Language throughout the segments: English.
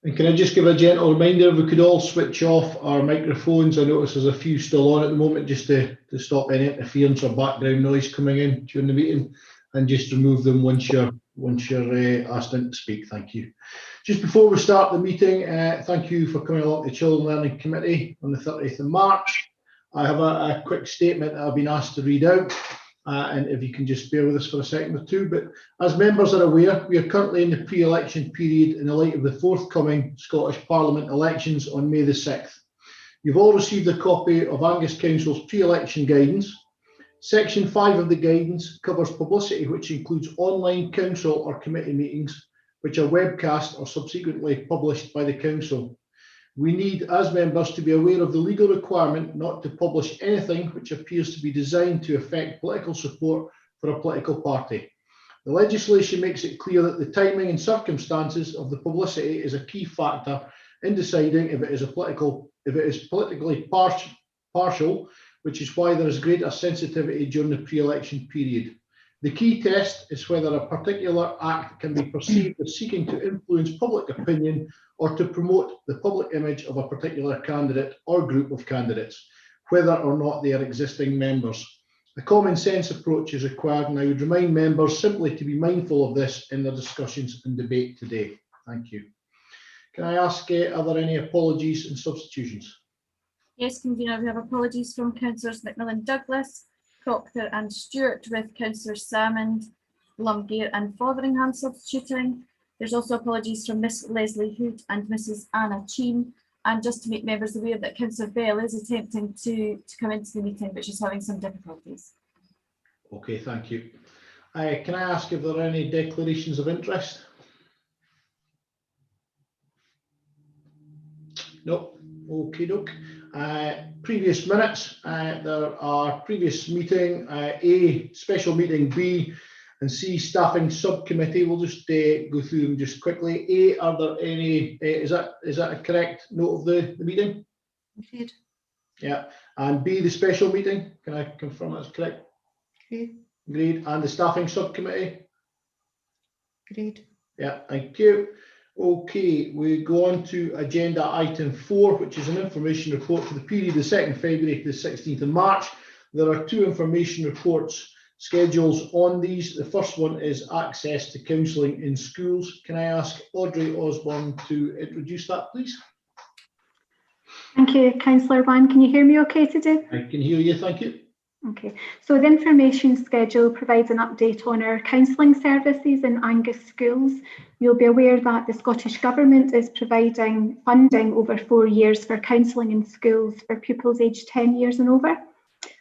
And can I just give a gentle reminder, we could all switch off our microphones. I notice there's a few still on at the moment, just to stop any interference or background noise coming in during the meeting, and just remove them once you're asked in to speak. Thank you. Just before we start the meeting, thank you for coming along to Children Learning Committee on the 30th of March. I have a quick statement that I've been asked to read out, and if you can just bear with us for a second or two. But as members are aware, we are currently in the pre-election period in the light of the forthcoming Scottish Parliament elections on May the 6th. You've all received a copy of Angus Council's pre-election guidance. Section 5 of the guidance covers publicity, which includes online council or committee meetings, which are webcast or subsequently published by the council. We need, as members, to be aware of the legal requirement not to publish anything which appears to be designed to affect political support for a political party. The legislation makes it clear that the timing and circumstances of the publicity is a key factor in deciding if it is politically partial, which is why there is greater sensitivity during the pre-election period. The key test is whether a particular act can be perceived as seeking to influence public opinion or to promote the public image of a particular candidate or group of candidates, whether or not they are existing members. A common sense approach is required, and I would remind members simply to be mindful of this in their discussions and debate today. Thank you. Can I ask, are there any apologies and substitutions? Yes, Convener, we have apologies from Councillors Macmillan Douglas, Proctor and Stewart, with Councillors Salmond, Lumgear and Fotheringham substituting. There's also apologies from Miss Leslie Hood and Mrs Anna Cheen. And just to make members aware that Councillor Bell is attempting to come into the meeting, but she's having some difficulties. Okay, thank you. Can I ask if there are any declarations of interest? No. Okay, doke. Previous minutes, there are previous meeting A, special meeting B, and C, staffing subcommittee. We'll just go through them just quickly. A, are there any, is that a correct note of the meeting? Agreed. Yeah. And B, the special meeting, can I confirm that's correct? Agreed. Agreed. And the staffing subcommittee? Agreed. Yeah, thank you. Okay, we go on to agenda item 4, which is an information report for the period of 2nd February to the 16th of March. There are 2 information reports schedules on these. The first one is access to counselling in schools. Can I ask Audrey Osborne to introduce that, please? Thank you, Councillor Wan. Can you hear me okay today? I can hear you, thank you. Okay, so the information schedule provides an update on our counselling services in Angus schools. You'll be aware that the Scottish Government is providing funding over 4 years for counselling in schools for pupils aged 10 years and over.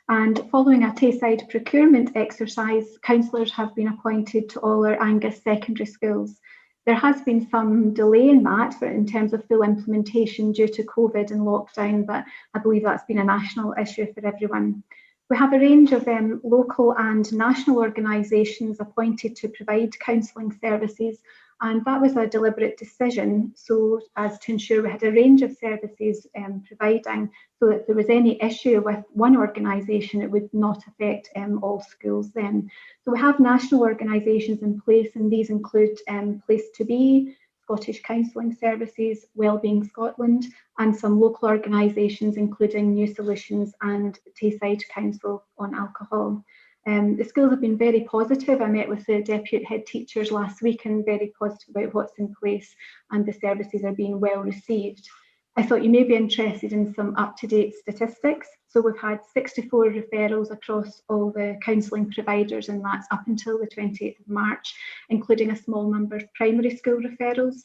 And following a Tayside procurement exercise, counsellors have been appointed to all our Angus secondary schools. There has been some delay in that in terms of full implementation due to COVID and lockdown, but I believe that's been a national issue for everyone. We have a range of local and national organisations appointed to provide counselling services, and that was a deliberate decision so as to ensure we had a range of services providing, so that if there was any issue with one organisation, it would not affect all schools then. So we have national organisations in place, and these include Place to Be, Scottish Counselling Services, Wellbeing Scotland, and some local organisations including New Solutions and Tayside Council on Alcohol. The schools have been very positive. I met with the deputy head teachers last week and very positive about what's in place, and the services are being well received. I thought you may be interested in some up-to-date statistics. So we've had 64 referrals across all the counselling providers, and that's up until the 28th of March, including a small number of primary school referrals.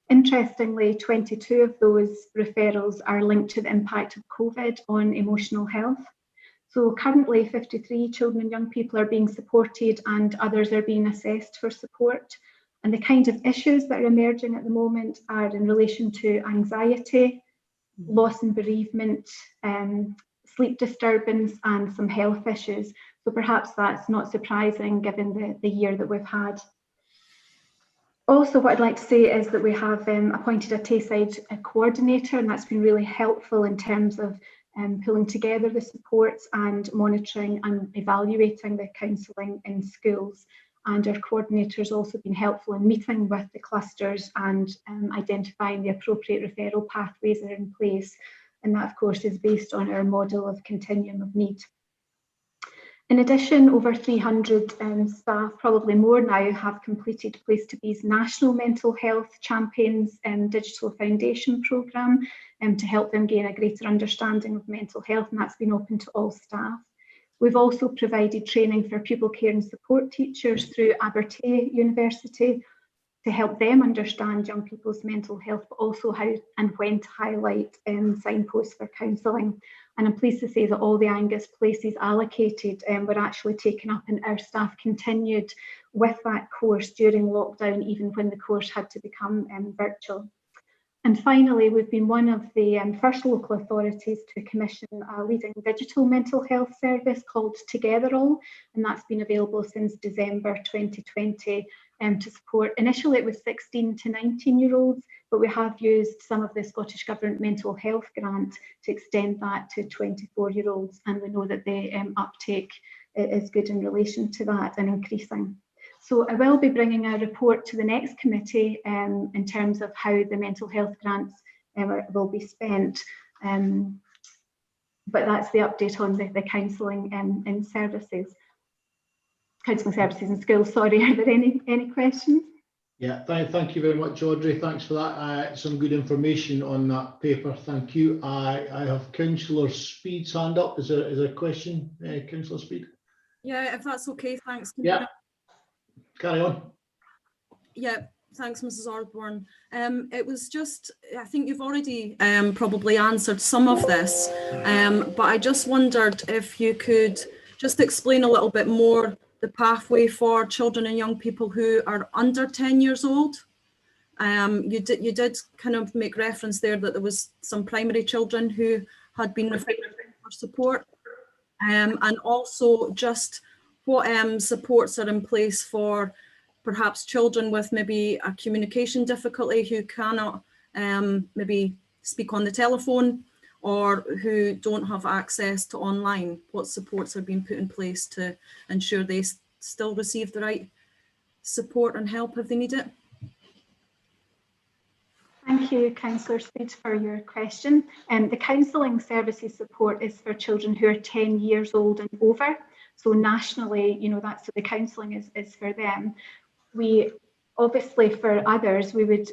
Interestingly, 22 of those referrals are linked to the impact of COVID on emotional health. So currently 53 children and young people are being supported, and others are being assessed for support. And the kind of issues that are emerging at the moment are in relation to anxiety, loss and bereavement, sleep disturbance, and some health issues. So perhaps that's not surprising given the year that we've had. Also, what I'd like to say is that we have appointed a Tayside coordinator, and that's been really helpful in terms of pulling together the supports and monitoring and evaluating the counselling in schools. and our coordinator's also been helpful in meeting with the clusters and identifying the appropriate referral pathways that are in place. And that, of course, is based on our model of continuum of need. In addition, over 300 staff, probably more now, have completed Place to Be's National Mental Health Champions Digital Foundation programme to help them gain a greater understanding of mental health, and that's been open to all staff. We've also provided training for pupil care and support teachers through Abertay University to help them understand young people's mental health, but also how and when to highlight signposts for counselling. And I'm pleased to say that all the Angus places allocated were actually taken up, and our staff continued with that course during lockdown, even when the course had to become virtual. And finally, we've been one of the first local authorities to commission a leading digital mental health service called Togetherall, and that's been available since December 2020 to support. Initially, it was 16 to 19-year-olds, but we have used some of the Scottish Government mental health grant to extend that to 24-year-olds, and we know that the uptake is good in relation to that and increasing. So I will be bringing a report to the next committee in terms of how the mental health grants will be spent. But that's the update on the counselling in services. Counselling services in schools, sorry. Are there any questions? Yeah, thank you very much, Audrey. Thanks for that. Some good information on that paper. Thank you. I have Councillor Speed's hand up. Is there a question, Councillor Speed? Yeah, if that's okay, thanks. Yeah, carry on. Yeah, thanks, Mrs. Osborne. It was just, I think you've already probably answered some of this, but I just wondered if you could just explain a little bit more the pathway for children and young people who are under 10 years old. You did kind of make reference there that there was some primary children who had been referred for support, and also just what supports are in place for perhaps children with maybe a communication difficulty who cannot maybe speak on the telephone or who don't have access to online. What supports are being put in place to ensure they still receive the right support and help if they need it? Thank you, Councillor Speed, for your question. The counselling services support is for children who are 10 years old and over. So nationally, you know, that's so the counselling is for them. We obviously, for others, we would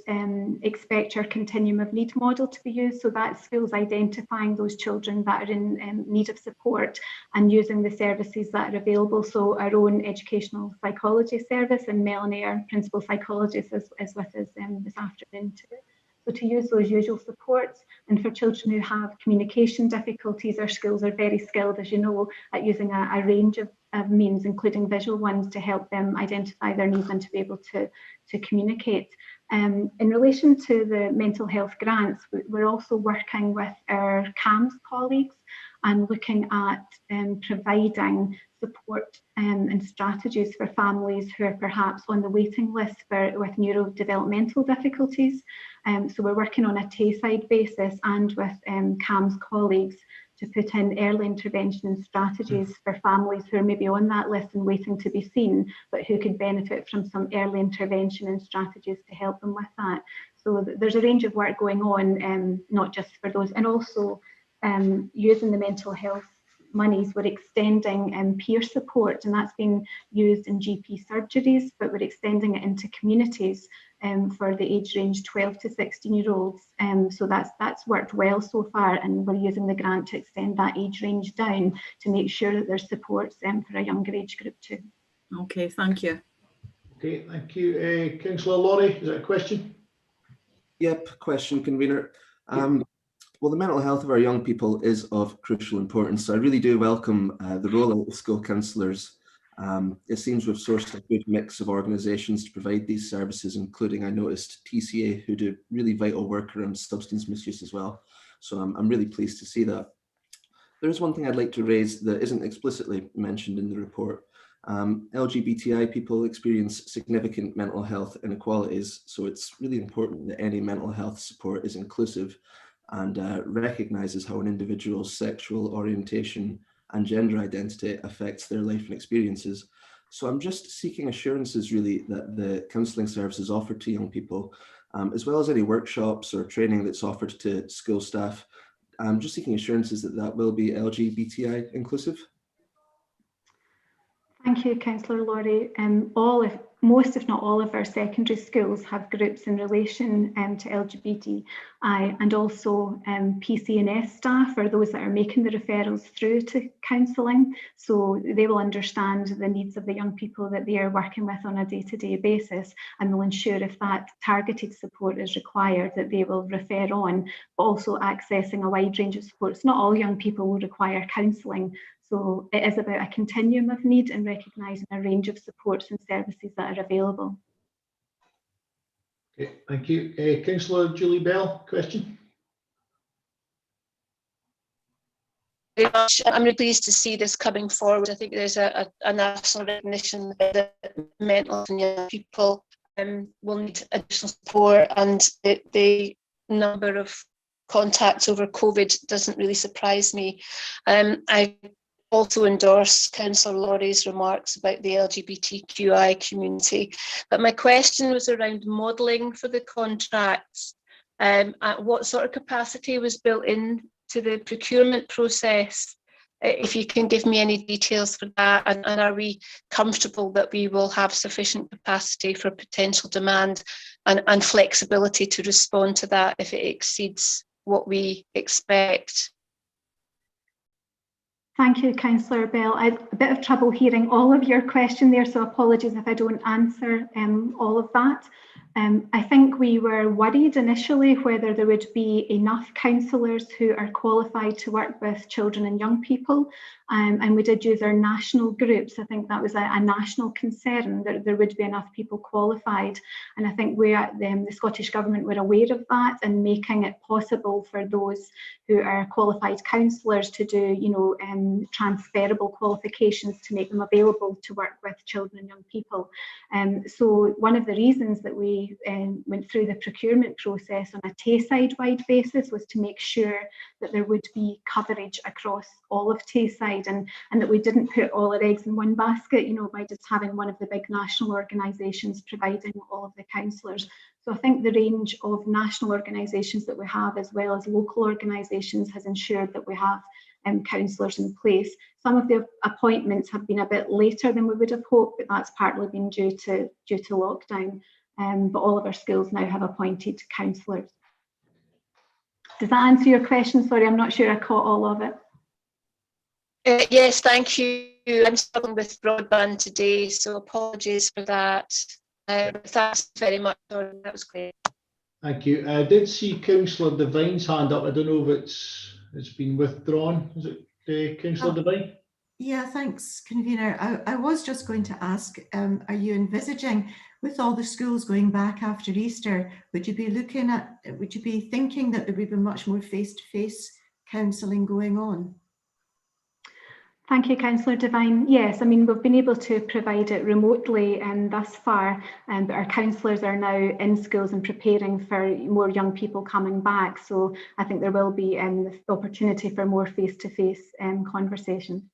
expect our continuum of need model to be used. So that's schools identifying those children that are in need of support and using the services that are available. So our own educational psychology service, and Melanie, our principal psychologist, is with us this afternoon too. So to use those usual supports, and for children who have communication difficulties, our schools are very skilled, as you know, at using a range of means, including visual ones, to help them identify their needs and to be able to communicate. In relation to the mental health grants, we're also working with our CAMS colleagues and looking at providing support and strategies for families who are perhaps on the waiting list with neurodevelopmental difficulties. So we're working on a Tayside basis and with CAMS colleagues to put in early intervention and strategies for families who are maybe on that list and waiting to be seen, but who could benefit from some early intervention and strategies to help them with that. So there's a range of work going on, not just for those, and also using the mental health monies, we're extending peer support, and that's been used in GP surgeries, but we're extending it into communities for the age range 12 to 16-year-olds. So that's worked well so far, and we're using the grant to extend that age range down to make sure that there's supports for a younger age group too. Okay, thank you. Okay, thank you. Councillor Laurie, is that a question? Yep, question, convener. Well, the mental health of our young people is of crucial importance. So I really do welcome the role of school counsellors. It seems we've sourced a good mix of organisations to provide these services, including, I noticed, TCA, who do really vital work around substance misuse as well. So I'm really pleased to see that. There is one thing I'd like to raise that isn't explicitly mentioned in the report. LGBTI people experience significant mental health inequalities, so it's really important that any mental health support is inclusive and recognises how an individual's sexual orientation and gender identity affects their life and experiences. So I'm just seeking assurances really that the counselling services offered to young people, as well as any workshops or training that's offered to school staff, I'm just seeking assurances that that will be LGBTI inclusive. Thank you, Councillor Laurie. Most, if not all, of our secondary schools have groups in relation to LGBTI, and also PC&S staff are those that are making the referrals through to counselling. So they will understand the needs of the young people that they are working with on a day-to-day basis, and will ensure if that targeted support is required that they will refer on, but also accessing a wide range of supports. Not all young people will require counselling. So it is about a continuum of need and recognising a range of supports and services that are available. Okay, thank you. Councillor Julie Bell, question? Very much. I'm really pleased to see this coming forward. I think there's a national recognition that mental health and young people will need additional support, and the number of contacts over COVID doesn't really surprise me. I also endorse Councillor Laurie's remarks about the LGBTQI community, but my question was around modelling for the contracts. At what sort of capacity was built in to the procurement process? If you can give me any details for that, and are we comfortable that we will have sufficient capacity for potential demand and flexibility to respond to that if it exceeds what we expect? Thank you, Councillor Bell. I had a bit of trouble hearing all of your question there, so apologies if I don't answer all of that. I think we were worried initially whether there would be enough counsellors who are qualified to work with children and young people, and we did use our national groups. I think that was a national concern, that there would be enough people qualified, and I think the Scottish Government were aware of that and making it possible for those who are qualified counsellors to do, transferable qualifications to make them available to work with children and young people. So one of the reasons that we went through the procurement process on a Tayside-wide basis was to make sure that there would be coverage across all of Tayside, and that we didn't put all our eggs in one basket, by just having one of the big national organisations providing all of the counsellors. So I think the range of national organisations that we have, as well as local organisations, has ensured that we have counsellors in place. Some of the appointments have been a bit later than we would have hoped, but that's partly been due to lockdown. But all of our schools now have appointed counsellors. Does that answer your question? Sorry, I'm not sure I caught all of it. Yes, thank you. I'm struggling with broadband today, so apologies for that. Thanks very much. That was great. Thank you. I did see Councillor Devine's hand up. I don't know if it's been withdrawn. Is it Councillor Devine? Yeah, thanks, Convener. I was just going to ask, are you envisaging, with all the schools going back after Easter, would you be thinking that there would be much more face-to-face counselling going on? Thank you, Councillor Devine. Yes, I mean, we've been able to provide it remotely thus far, but our counsellors are now in schools and preparing for more young people coming back. So I think there will be the opportunity for more face-to-face conversation.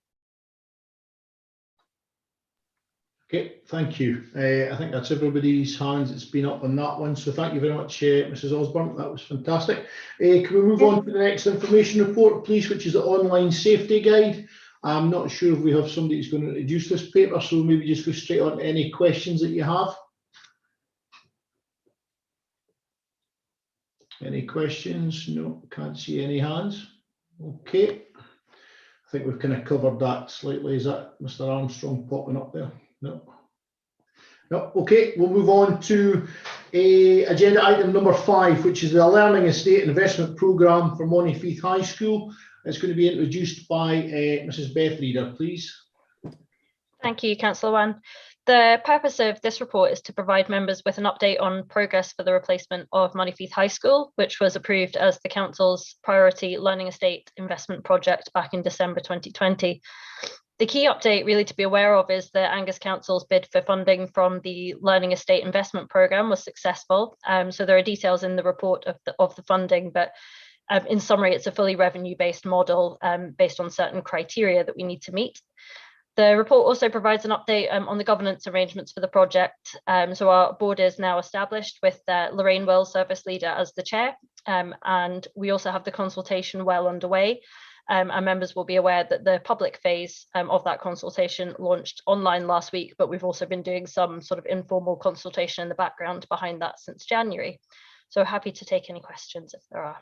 Okay, thank you. I think that's everybody's hands that's been up on that one. So thank you very much, Mrs. Osborne. That was fantastic. Can we move on to the next information report, please, which is the online safety guide? I'm not sure if we have somebody who's going to introduce this paper, so maybe just go straight on to any questions that you have. Any questions? No, can't see any hands. Okay. I think we've kind of covered that slightly. Is that Mr. Armstrong popping up there? No. No. Okay, we'll move on to agenda item number 5, which is the Learning Estate Investment Programme for Monteith High School. It's going to be introduced by Mrs. Beth Reader, please. Thank you, Councillor Wan. The purpose of this report is to provide members with an update on progress for the replacement of Monteith High School, which was approved as the Council's priority learning estate investment project back in December 2020. The key update really to be aware of is that Angus Council's bid for funding from the Learning Estate Investment Programme was successful. So there are details in the report of the funding, but in summary, it's a fully revenue-based model based on certain criteria that we need to meet. The report also provides an update on the governance arrangements for the project. So our board is now established with Lorraine Will, Service Leader, as the chair, and we also have the consultation well underway. And members will be aware that the public phase of that consultation launched online last week, but we've also been doing some sort of informal consultation in the background behind that since January. So happy to take any questions if there are.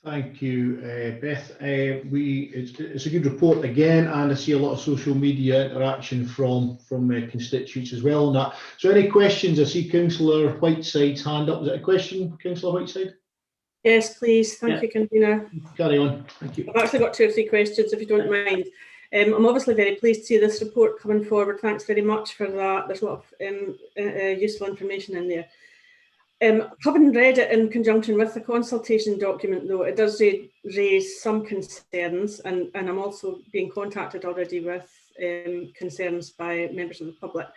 Thank you, Beth. It's a good report again, and I see a lot of social media interaction from constituents as well on that. So any questions? I see Councillor Whiteside's hand up. Is that a question, Councillor Whiteside? Yes, please. Thank you, Convener. Carry on. Thank you. I've actually got 2 or 3 questions, if you don't mind. I'm obviously very pleased to see this report coming forward. Thanks very much for that. There's a lot of useful information in there. Having read it in conjunction with the consultation document, though, it does raise some concerns, and I'm also being contacted already with concerns by members of the public.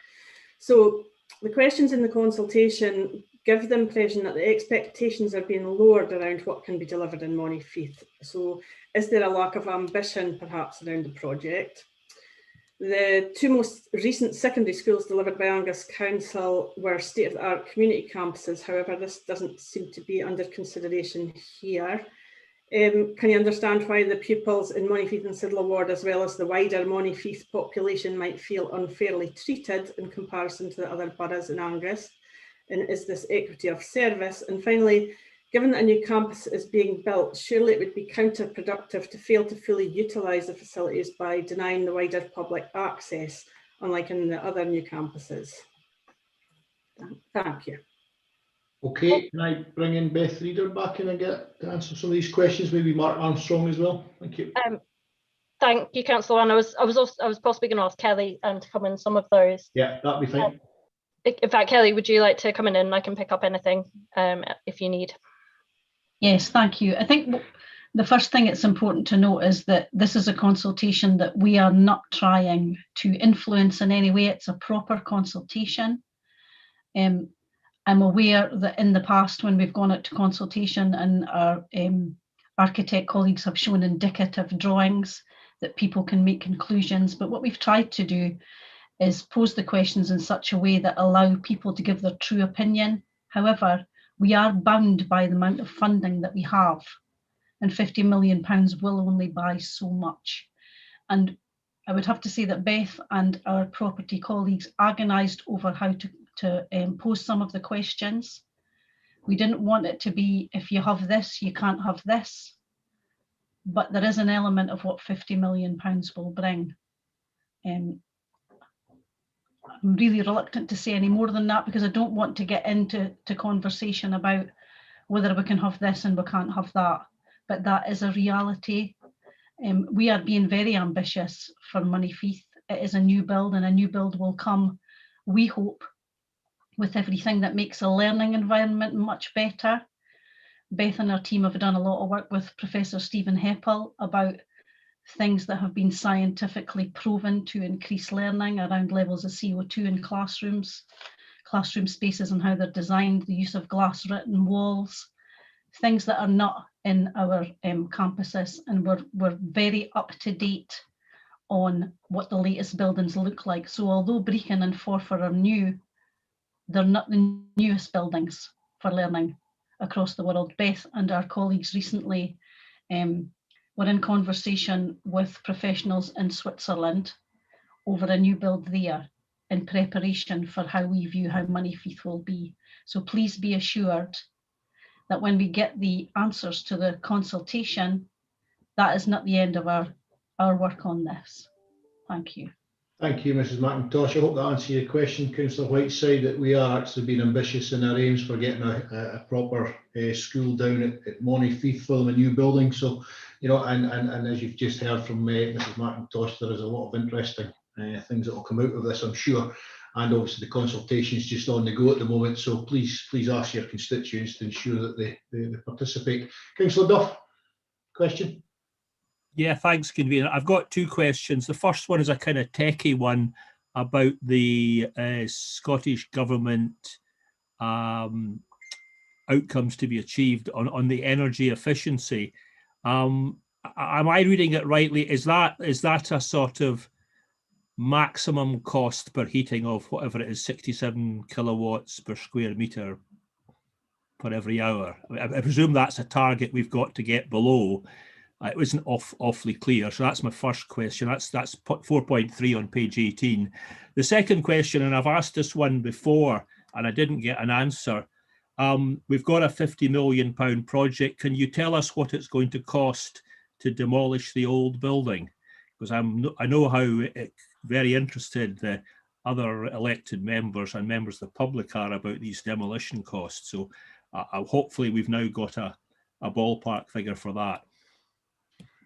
So the questions in the consultation give the impression that the expectations are being lowered around what can be delivered in Monteith. So is there a lack of ambition perhaps around the project? The 2 most recent secondary schools delivered by Angus Council were state-of-the-art community campuses. However, this doesn't seem to be under consideration here. Can you understand why the pupils in Monteith and Sidla Ward, as well as the wider Monteith population, might feel unfairly treated in comparison to the other boroughs in Angus? And is this equity of service? And finally, given that a new campus is being built, surely it would be counterproductive to fail to fully utilise the facilities by denying the wider public access, unlike in the other new campuses. Thank you. Okay, can I bring in Beth Reader back in and get to answer some of these questions? Maybe Mark Armstrong as well. Thank you. Thank you, Councillor Ann. I was possibly going to ask Kelly to come in some of those. Yeah, that'd be fine. In fact, Kelly, would you like to come in and I can pick up anything if you need? Yes, thank you. I think the first thing it's important to note is that this is a consultation that we are not trying to influence in any way. It's a proper consultation. I'm aware that in the past when we've gone out to consultation and our architect colleagues have shown indicative drawings that people can make conclusions, but what we've tried to do is pose the questions in such a way that allow people to give their true opinion. However, we are bound by the amount of funding that we have, and £50 million will only buy so much. And I would have to say that Beth and our property colleagues agonised over how to pose some of the questions. We didn't want it to be, if you have this, you can't have this. But there is an element of what £50 million will bring. I'm really reluctant to say any more than that because I don't want to get into conversation about whether we can have this and we can't have that. But that is a reality. We are being very ambitious for Monteith. It is a new build, and a new build will come, we hope, with everything that makes a learning environment much better. Beth and her team have done a lot of work with Professor Stephen Heppel about things that have been scientifically proven to increase learning around levels of CO2 in classrooms, classroom spaces and how they're designed, the use of glass written walls, things that are not in our campuses. And we're very up to date on what the latest buildings look like. So although Brecon and Forfar are new, they're not the newest buildings for learning across the world. Beth and our colleagues recently were in conversation with professionals in Switzerland over a new build there in preparation for how we view how Monteith will be. So please be assured that when we get the answers to the consultation, that is not the end of our work on this. Thank you. Thank you, Mrs. McIntosh. I hope that answers your question, Councillor Whiteside, that we are actually being ambitious in our aims for getting a proper school down at Monteith for them, a new building. So, you know, and as you've just heard from Mrs. McIntosh, there is a lot of interesting things that will come out of this, I'm sure. And obviously the consultation is just on the go at the moment. So please ask your constituents to ensure that they participate. Councillor Duff, question? Yeah, thanks, Convener. I've got 2 questions. The first one is a kind of techie one about the Scottish Government outcomes to be achieved on the energy efficiency. Am I reading it rightly? Is that a sort of maximum cost per heating of whatever it is, 67 kilowatts per square metre per every hour. I presume that's a target we've got to get below. It wasn't awfully clear. So that's my first question. That's 4.3 on page 18. The second question, and I've asked this one before and I didn't get an answer. We've got a £50 million project. Can you tell us what it's going to cost to demolish the old building? Because I know how very interested the other elected members and members of the public are about these demolition costs. So hopefully we've now got a ballpark figure for that.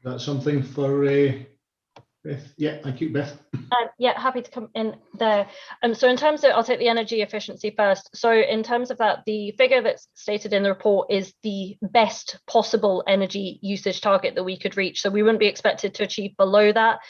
That's something for Beth. Yeah, thank you, Beth. Yeah, happy to come in there. So in terms of, I'll take the energy efficiency first. So in terms of that, the figure that's stated in the report is the best possible energy usage target that we could reach. So we wouldn't be expected to achieve below that.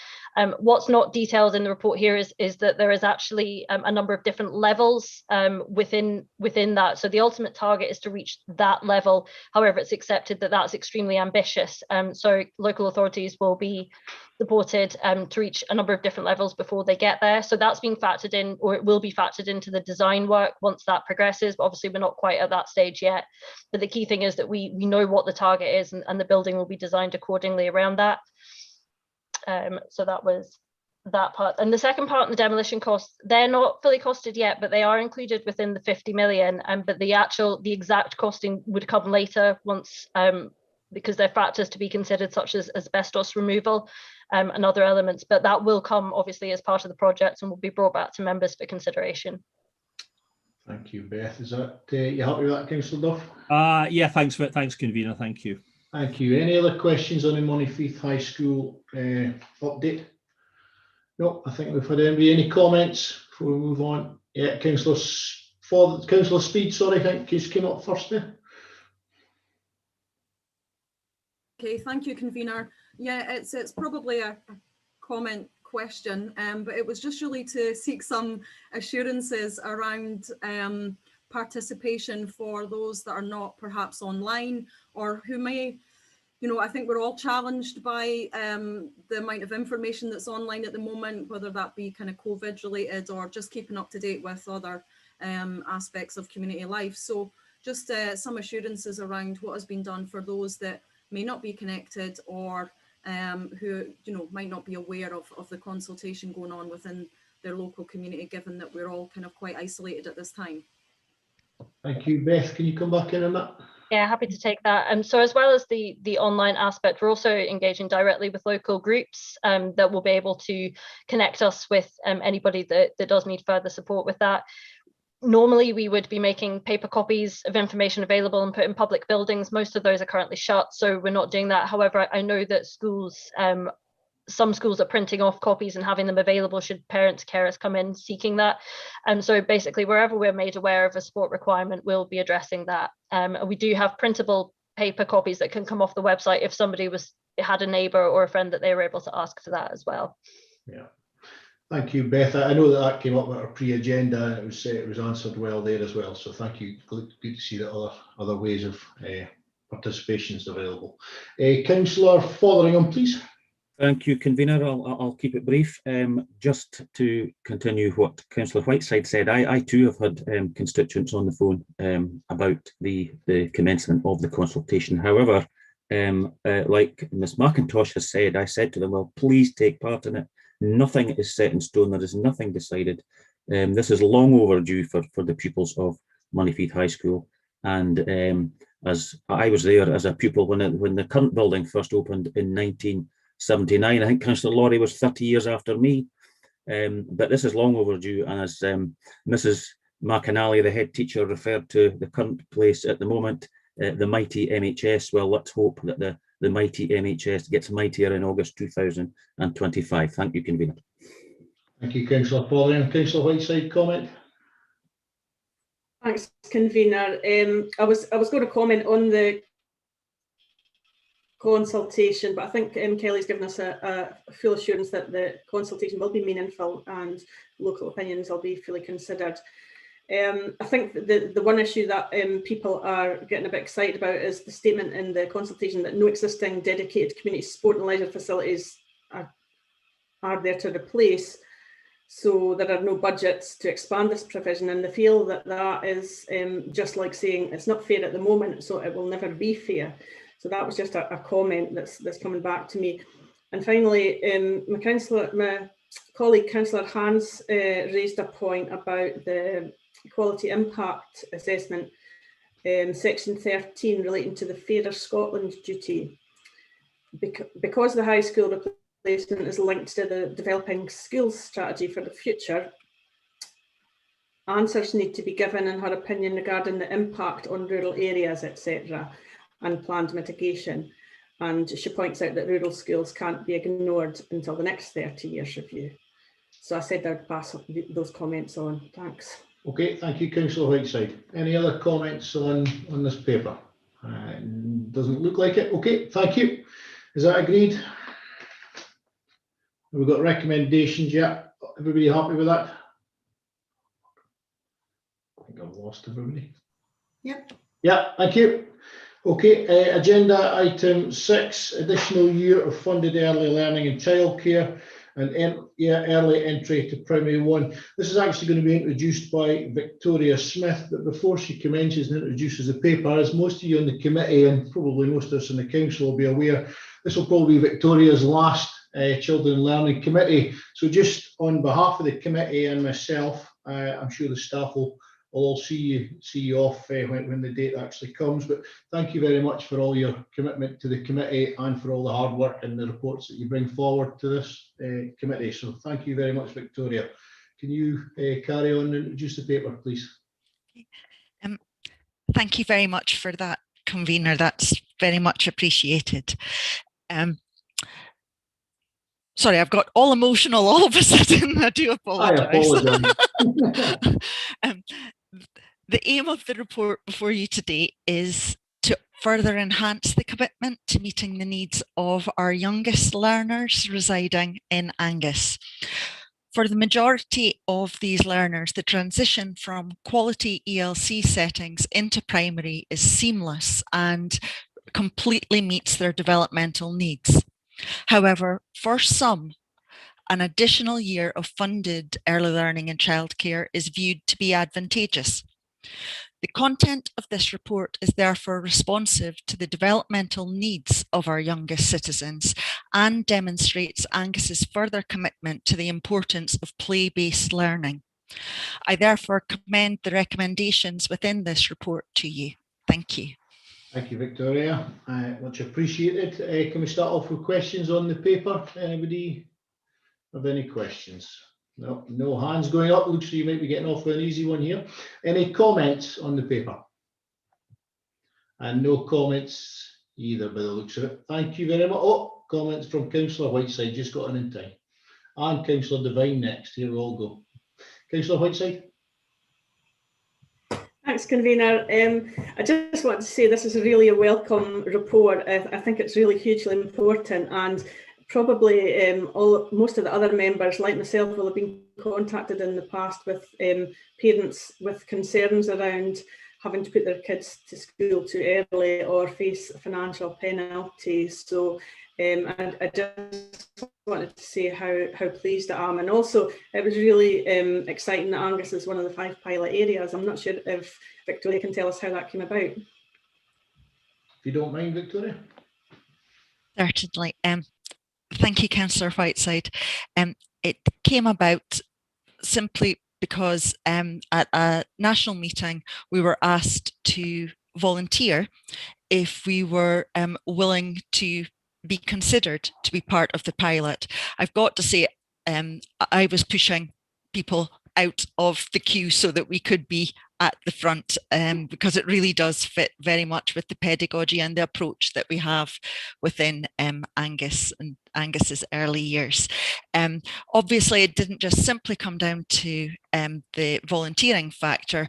What's not detailed in the report here is that there is actually a number of different levels within that. So the ultimate target is to reach that level. However, it's accepted that that's extremely ambitious. So local authorities will be supported to reach a number of different levels before they get there. So that's being factored in, or it will be factored into the design work once that progresses. But obviously, we're not quite at that stage yet. But the key thing is that we know what the target is, and the building will be designed accordingly around that. So that was that part. And the second part, the demolition costs, they're not fully costed yet, but they are included within the 50 million. But the exact costing would come later once, because there are factors to be considered, such as asbestos removal and other elements. But that will come obviously as part of the project and will be brought back to members for consideration. Thank you, Beth. Is that you happy with that, Councillor Duff? Yeah, thanks, convener. Thank you. Thank you. Any other questions on the Moneyfeith High School update? No, I think we've had any comments before we move on. Yeah, Councillor Speed, sorry, I think he's came up first there. Okay, thank you, convener. Yeah, it's probably a comment question, but it was just really to seek some assurances around participation for those that are not perhaps online, or who may, I think we're all challenged by the amount of information that's online at the moment, whether that be kind of COVID related or just keeping up to date with other aspects of community life. So just some assurances around what has been done for those that may not be connected, or who might not be aware of the consultation going on within their local community, given that we're all kind of quite isolated at this time. Thank you, Beth. Can you come back in on that? Yeah, happy to take that. So as well as the online aspect, we're also engaging directly with local groups that will be able to connect us with anybody that does need further support with that. Normally, we would be making paper copies of information available and put in public buildings. Most of those are currently shut, so we're not doing that. However, I know that schools, some schools are printing off copies and having them available should parents, carers come in seeking that. So basically, wherever we're made aware of a support requirement, we'll be addressing that. We do have printable paper copies that can come off the website if somebody had a neighbour or a friend that they were able to ask for that as well. Yeah. Thank you, Beth. I know that came up with our pre-agenda, and it was answered well there as well. So thank you. Good to see that other ways of participation is available. Councillor Fotheringham, please. Thank you, convener. I'll keep it brief. Just to continue what Councillor Whiteside said, I too have had constituents on the phone about the commencement of the consultation. However, like Ms McIntosh has said, I said to them, well, please take part in it. Nothing is set in stone. There is nothing decided. This is long overdue for the pupils of Moneyfeith High School. And as I was there as a pupil when the current building first opened in 1979, I think Councillor Laurie was 30 years after me. But this is long overdue. And as Mrs McAnally, the head teacher, referred to the current place at the moment, the mighty MHS. Well, let's hope that the mighty MHS gets mightier in August 2025. Thank you, convener. Thank you, Councillor Fotheringham. Councillor Whiteside, comment? Thanks, convener. I was going to comment on the consultation, but I think Kelly's given us a full assurance that the consultation will be meaningful and local opinions will be fully considered. I think the one issue that people are getting a bit excited about is the statement in the consultation that no existing dedicated community sport and leisure facilities are there to replace. So there are no budgets to expand this provision, and they feel that that is just like saying it's not fair at the moment, so it will never be fair. So that was just a comment that's coming back to me. And finally, my colleague Councillor Hans raised a point about the quality impact assessment, section 13, relating to the Fairer Scotland duty. Because the high school replacement is linked to the developing schools strategy for the future, answers need to be given in her opinion regarding the impact on rural areas, etc., and planned mitigation. And she points out that rural schools can't be ignored until the next 30 years review. So I said I'd pass those comments on. Thanks. Okay, thank you, Councillor Whiteside. Any other comments on this paper? Doesn't look like it. Okay, thank you. Is that agreed? We've got recommendations, yeah. Everybody happy with that? I think I've lost everybody. Yep. Yeah, thank you. Okay, agenda item 6, additional year of funded early learning and childcare and early entry to primary 1. This is actually going to be introduced by Victoria Smith, but before she commences and introduces the paper, as most of you on the committee and probably most of us in the council will be aware, this will probably be Victoria's last Children and Learning Committee. So just on behalf of the committee and myself, I'm sure the staff will all see you off when the date actually comes. But thank you very much for all your commitment to the committee and for all the hard work and the reports that you bring forward to this committee. So thank you very much, Victoria. Can you carry on and introduce the paper, please? Thank you very much for that, convener. That's very much appreciated. Sorry, I've got all emotional all of a sudden. I do apologise. I apologise. The aim of the report before you today is to further enhance the commitment to meeting the needs of our youngest learners residing in Angus. For the majority of these learners, the transition from quality ELC settings into primary is seamless and completely meets their developmental needs. However, for some, an additional year of funded early learning and childcare is viewed to be advantageous. The content of this report is therefore responsive to the developmental needs of our youngest citizens and demonstrates Angus's further commitment to the importance of play-based learning. I therefore commend the recommendations within this report to you. Thank you. Thank you, Victoria. Much appreciated. Can we start off with questions on the paper? Anybody have any questions? No, no hands going up. Looks like you might be getting off with an easy one here. Any comments on the paper? And no comments either by the looks of it. Thank you very much. Oh, comments from Councillor Whiteside, just got on in time. And Councillor Devine next. Here we all go. Councillor Whiteside. Thanks, convener. I just want to say this is really a welcome report. I think it's really hugely important, and probably most of the other members, like myself, will have been contacted in the past with parents with concerns around having to put their kids to school too early or face financial penalties. So I just wanted to say how pleased I am. And also, it was really exciting that Angus is one of the 5 pilot areas. I'm not sure if Victoria can tell us how that came about. If you don't mind, Victoria. Certainly. Thank you, Councillor Whiteside. It came about simply because at a national meeting, we were asked to volunteer if we were willing to be considered to be part of the pilot. I've got to say, I was pushing people out of the queue so that we could be at the front, because it really does fit very much with the pedagogy and the approach that we have within Angus and Angus's early years. Obviously, it didn't just simply come down to the volunteering factor.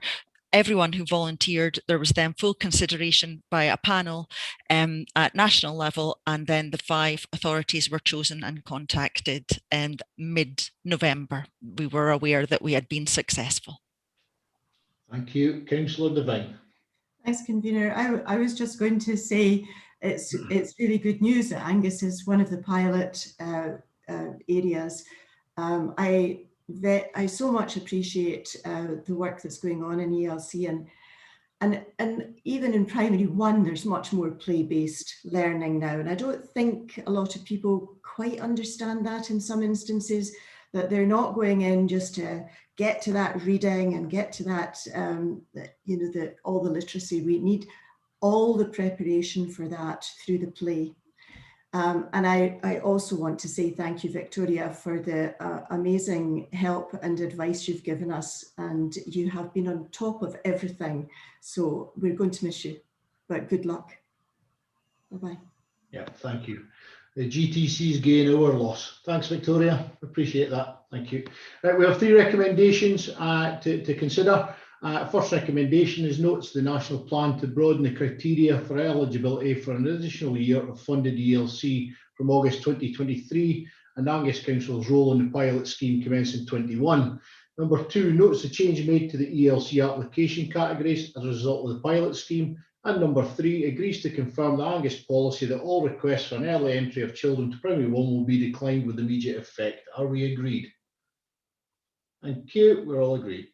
Everyone who volunteered, there was then full consideration by a panel at national level, and then the 5 authorities were chosen and contacted, and mid-November we were aware that we had been successful. Thank you. Councillor Devine. Thanks, convener. I was just going to say it's really good news that Angus is one of the pilot areas. I I so much appreciate the work that's going on in ELC, and even in primary one, there's much more play-based learning now. And I don't think a lot of people quite understand that in some instances, that they're not going in just to get to that reading and get to that, all the literacy. We need all the preparation for that through the play. And I also want to say thank you, Victoria, for the amazing help and advice you've given us. And you have been on top of everything. So we're going to miss you, but good luck. Bye-bye. Yeah, thank you. The GTC's gain, our loss. Thanks, Victoria. Appreciate that. Thank you. Right, we have 3 recommendations to consider. First recommendation is notes the national plan to broaden the criteria for eligibility for an additional year of funded ELC from August 2023 and Angus Council's role in the pilot scheme commencing 21. Number 2, notes the change made to the ELC application categories as a result of the pilot scheme. And number 3, agrees to confirm the Angus policy that all requests for an early entry of children to primary 1 will be declined with immediate effect. Are we agreed? Thank you. We're all agreed.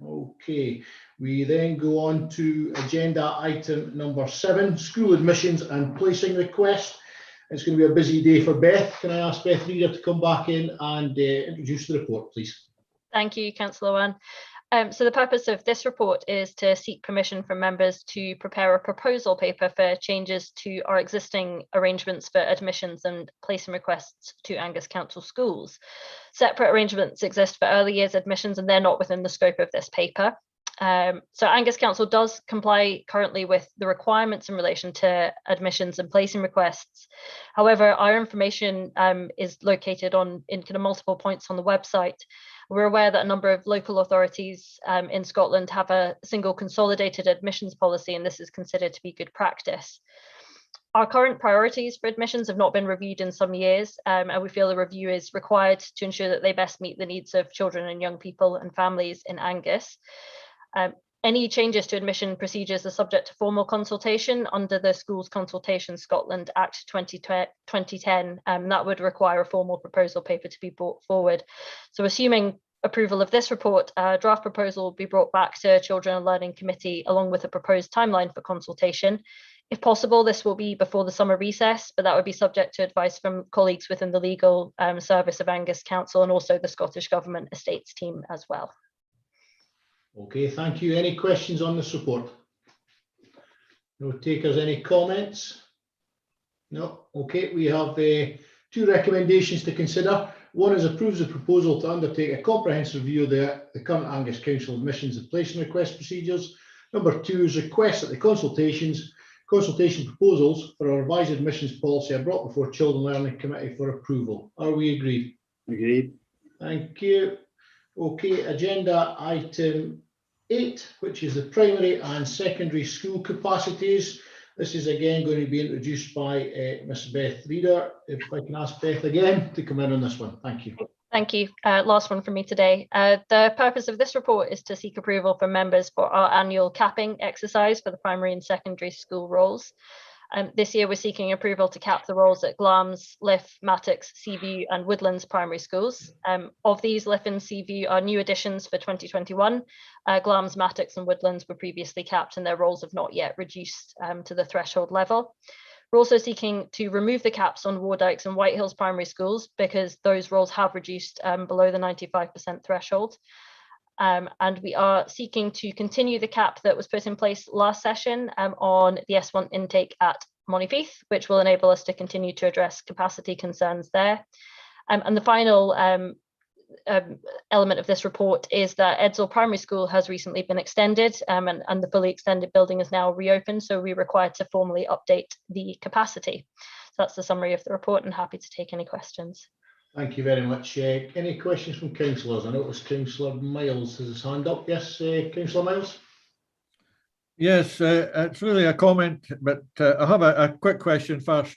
Okay, we then go on to agenda item number 7, school admissions and placing requests. It's going to be a busy day for Beth. Can I ask Beth Reader to come back in and introduce the report, please? Thank you, Councillor Wan. So the purpose of this report is to seek permission from members to prepare a proposal paper for changes to our existing arrangements for admissions and placing requests to Angus Council schools. Separate arrangements exist for early years admissions and they're not within the scope of this paper. So Angus Council does comply currently with the requirements in relation to admissions and placing requests. However, our information is located in kind of multiple points on the website. We're aware that a number of local authorities in Scotland have a single consolidated admissions policy, and this is considered to be good practice. Our current priorities for admissions have not been reviewed in some years, and we feel a review is required to ensure that they best meet the needs of children and young people and families in Angus. Any changes to admission procedures are subject to formal consultation under the Schools Consultation Scotland Act 2010. That would require a formal proposal paper to be brought forward. So assuming approval of this report, a draft proposal will be brought back to Children and Learning Committee along with a proposed timeline for consultation. If possible, this will be before the summer recess, but that would be subject to advice from colleagues within the legal service of Angus Council and also the Scottish Government Estates team as well. Okay, thank you. Any questions on this report? No takers, any comments? No. Okay, we have 2 recommendations to consider. One is approves the proposal to undertake a comprehensive review of the current Angus Council admissions and placing request procedures. Number 2 is requests that the consultation proposals for a revised admissions policy are brought before Children Learning Committee for approval. Are we agreed? Agreed. Thank you. Okay, agenda item 8, which is the primary and secondary school capacities. This is again going to be introduced by Miss Beth Reader. If I can ask Beth again to come in on this one. Thank you. Thank you. Last one from me today. The purpose of this report is to seek approval from members for our annual capping exercise for the primary and secondary school roles. This year we're seeking approval to cap the roles at Glams, Liff, Mattocks, Seaview and Woodlands primary schools. Of these, Liff and Seaview are new additions for 2021. Glams, Mattocks and Woodlands were previously capped and their roles have not yet reduced to the threshold level. We're also seeking to remove the caps on Wardykes and Whitehills primary schools because those roles have reduced below the 95% threshold. And we are seeking to continue the cap that was put in place last session on the S1 intake at Montefieth, which will enable us to continue to address capacity concerns there. And the final element of this report is that Edsall Primary School has recently been extended and the fully extended building is now reopened, so we're required to formally update the capacity. So that's the summary of the report and happy to take any questions. Thank you very much. Any questions from councillors? I notice Councillor Miles has his hand up. Yes, Councillor Miles. Yes, it's really a comment, but I have a quick question first.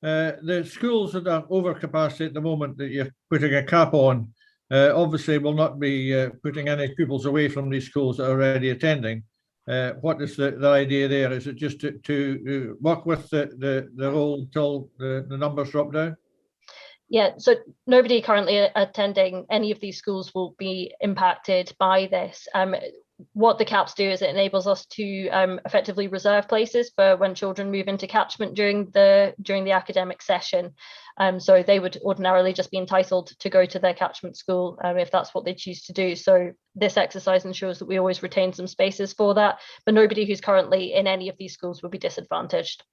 The schools that are over capacity at the moment that you're putting a cap on, obviously will not be putting any pupils away from these schools that are already attending. What is the idea there? Is it just to work with the role until the numbers drop down? Yeah, so nobody currently attending any of these schools will be impacted by this. What the caps do is it enables us to effectively reserve places for when children move into catchment during the academic session. So they would ordinarily just be entitled to go to their catchment school if that's what they choose to do. So this exercise ensures that we always retain some spaces for that, but nobody who's currently in any of these schools will be disadvantaged.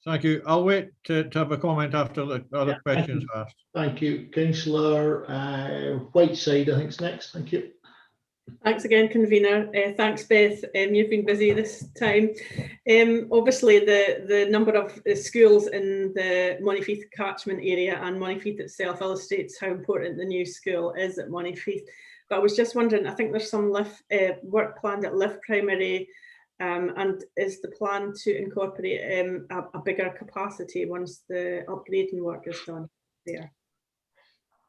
Thank you. I'll wait to have a comment after the other questions asked. Thank you. Councillor Whiteside, I think is next. Thank you. Thanks again, convener. Thanks, Beth. You've been busy this time. Obviously, the number of schools in the Monifeith catchment area and Monifeith itself illustrates how important the new school is at Monifeith. But I was just wondering, I think there's some work planned at Liff Primary, and is the plan to incorporate a bigger capacity once the upgrading work is done there?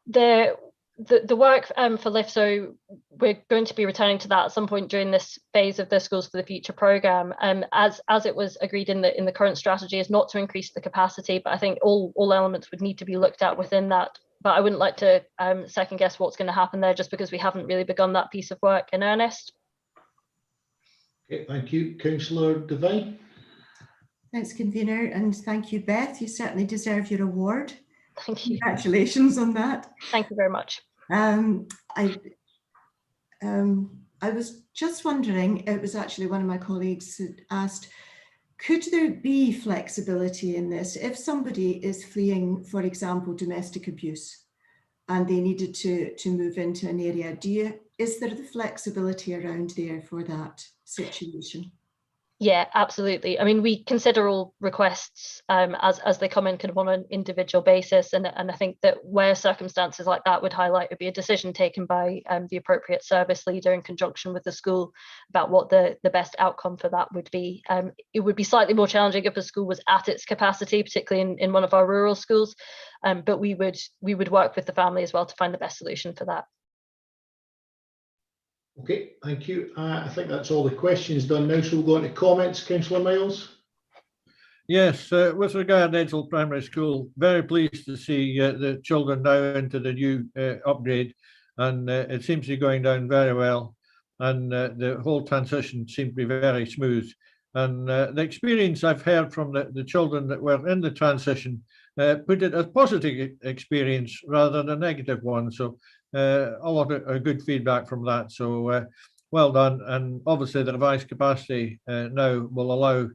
The work for Liff, so we're going to be returning to that at some point during this phase of the Schools for the Future programme. As it was agreed in the current strategy, is not to increase the capacity, but I think all elements would need to be looked at within that. But I wouldn't like to second guess what's going to happen there just because we haven't really begun that piece of work in earnest. Okay, thank you. Councillor Devine. Thanks, convener, and thank you, Beth. You certainly deserve your award. Thank you. Congratulations on that. Thank you very much. I was just wondering, it was actually one of my colleagues who asked, could there be flexibility in this if somebody is fleeing, for example, domestic abuse, and they needed to move into an area? Is there the flexibility around there for that situation? Yeah, absolutely. I mean, we consider all requests as they come in kind of on an individual basis. And I think that where circumstances like that would highlight would be a decision taken by the appropriate service leader in conjunction with the school about what the best outcome for that would be. It would be slightly more challenging if a school was at its capacity, particularly in one of our rural schools. But we would work with the family as well to find the best solution for that. Okay, thank you. I think that's all the questions done now, so we'll go on to comments. Councillor Miles. Yes, with regard to Edgell Primary School, very pleased to see the children now into the new upgrade, and it seems to be going down very well, and the whole transition seemed to be very smooth. And the experience I've heard from the children that were in the transition put it as a positive experience rather than a negative one. So a lot of good feedback from that. So well done. And obviously the revised capacity now will allow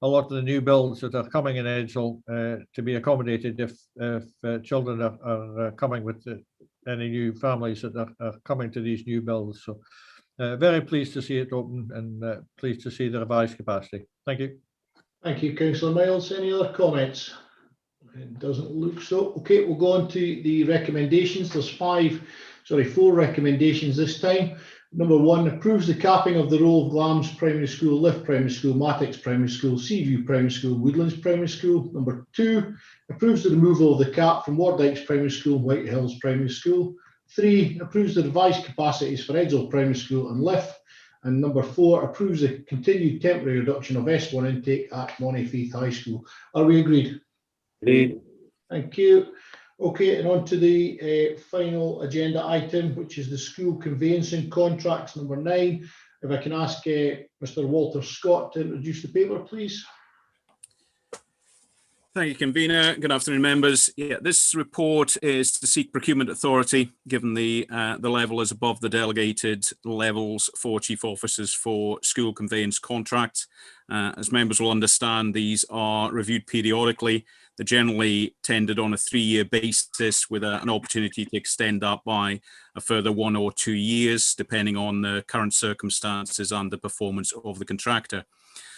a lot of the new builds that are coming in Edgell to be accommodated if children are coming with any new families that are coming to these new builds. So very pleased to see it open and pleased to see the revised capacity. Thank you. Thank you, Councillor Miles. Any other comments? It doesn't look so. Okay, we'll go on to the recommendations. There's four recommendations this time. Number 1, approves the capping of the role of Glams Primary School, Liff Primary School, Mattox Primary School, Seaview Primary School, Woodlands Primary School. Number 2, approves the removal of the cap from Wardykes Primary School, White Hills Primary School. 3, approves the revised capacities for Edgell Primary School and Liff. And number 4, approves the continued temporary reduction of S1 intake at Monifeith High School. Are we agreed? Agreed. Thank you. Okay, and on to the final agenda item, which is the school conveyancing contracts, number 9. If I can ask Mr. Walter Scott to introduce the paper, please. Thank you, convener. Good afternoon, members. Yeah, this report is to seek procurement authority, given the level is above the delegated levels for chief officers for school conveyance contracts. As members will understand, these are reviewed periodically. They're generally tendered on a 3-year basis with an opportunity to extend that by a further 1 or 2 years, depending on the current circumstances and the performance of the contractor.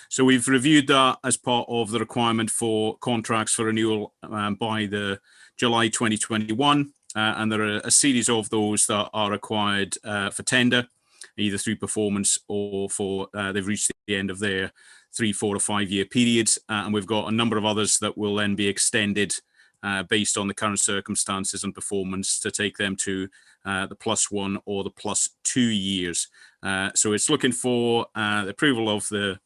So we've reviewed that as part of the requirement for contracts for renewal by the July 2021. And there are a series of those that are required for tender, either through performance or for they've reached the end of their 3, 4 or 5 year periods. And we've got a number of others that will then be extended based on the current circumstances and performance to take them to the +1 or the +2 years. So it's looking for the approval of the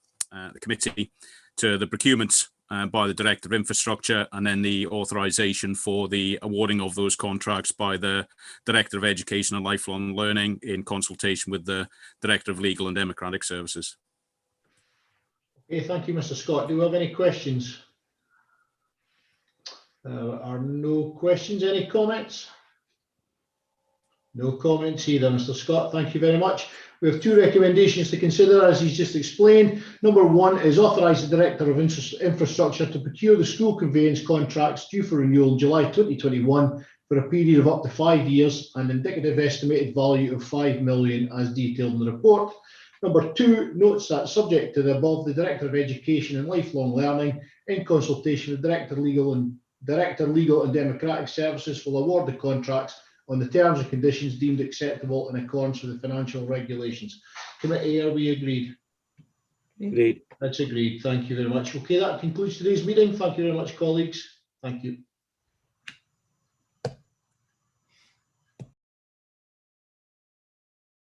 committee to the procurement by the Director of Infrastructure, and then the authorisation for the awarding of those contracts by the Director of Education and Lifelong Learning in consultation with the Director of Legal and Democratic Services. Okay, thank you, Mr. Scott. Do we have any questions? Are no questions. Any comments? No comments either, Mr. Scott. Thank you very much. We have two recommendations to consider, as he's just explained. Number one is authorise the Director of Infrastructure to procure the school conveyance contracts due for renewal in July 2021 for a period of up to 5 years, an indicative estimated value of 5 million as detailed in the report. Number two notes that, subject to the above, the Director of Education and Lifelong Learning, in consultation with Director Legal and Democratic Services, will award the contracts on the terms and conditions deemed acceptable in accordance with the financial regulations. Committee, are we agreed? Agreed. That's agreed. Thank you very much. Okay, that concludes today's meeting. Thank you very much, colleagues. Thank you.